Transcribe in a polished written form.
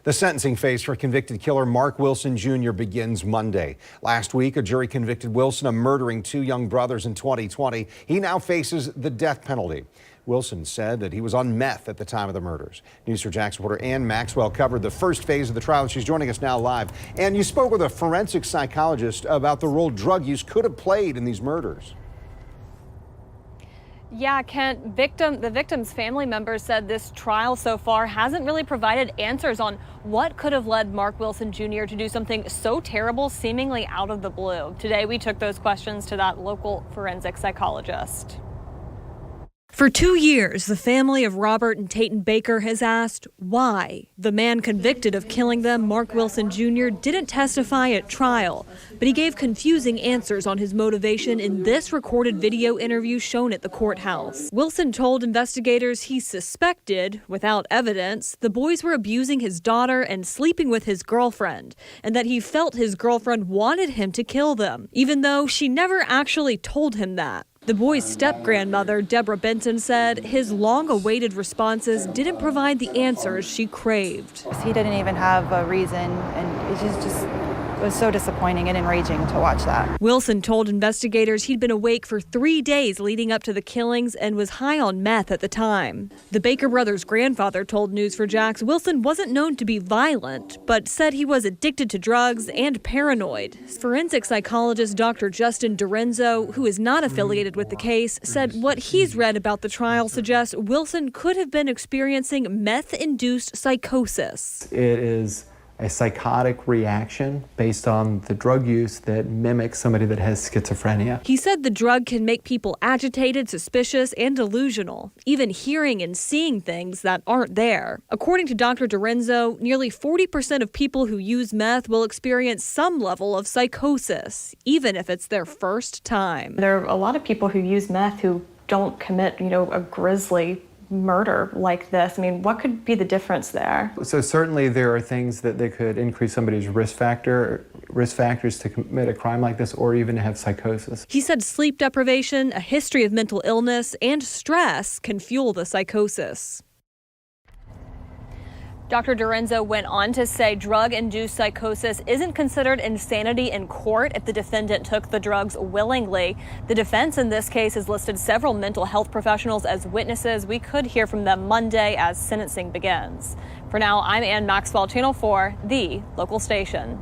The sentencing phase for convicted killer Mark Wilson Jr. begins Monday. Last week, a jury convicted Wilson of murdering two young brothers in 2020. He now faces the death penalty. Wilson said that he was on meth at the time of the murders. News4JAX reporter Ann Maxwell covered the first phase of the trial. She's joining us now live. And you spoke with a forensic psychologist about the role drug use could have played in these murders. Yeah, Kent, the victim's family members said this trial so far hasn't really provided answers on what could have led Mark Wilson Jr. to do something so terrible, seemingly out of the blue. Today, we took those questions to that local forensic psychologist. For 2 years, the family of Robert and Tayton Baker has asked why the man convicted of killing them, Mark Wilson Jr., didn't testify at trial, but he gave confusing answers on his motivation in this recorded video interview shown at the courthouse. Wilson told investigators he suspected, without evidence, the boys were abusing his daughter and sleeping with his girlfriend, and that he felt his girlfriend wanted him to kill them, even though she never actually told him that. The boy's step-grandmother, Deborah Benson, said his long-awaited responses didn't provide the answers she craved. He didn't even have a reason, and it just was so disappointing and enraging to watch that. Wilson told investigators he'd been awake for 3 days leading up to the killings and was high on meth at the time. The Baker brothers' grandfather told News4JAX Wilson wasn't known to be violent, but said he was addicted to drugs and paranoid. Forensic psychologist Dr. Justin Dorenzo, who is not affiliated with the case, said what he's read about the trial suggests Wilson could have been experiencing meth-induced psychosis. It is a psychotic reaction based on the drug use that mimics somebody that has schizophrenia. He said the drug can make people agitated, suspicious, and delusional, even hearing and seeing things that aren't there. According to Dr. Dorenzo, nearly 40% of people who use meth will experience some level of psychosis, even if it's their first time. There are a lot of people who use meth who don't commit, a grisly murder like this. I mean, what could be the difference there? So certainly there are things that they could increase somebody's risk factors to commit a crime like this or even have psychosis. He said sleep deprivation, a history of mental illness, and stress can fuel the psychosis. Dr. Dorenzo went on to say drug-induced psychosis isn't considered insanity in court if the defendant took the drugs willingly. The defense in this case has listed several mental health professionals as witnesses. We could hear from them Monday as sentencing begins. For now, I'm Ann Maxwell, Channel 4, the local station.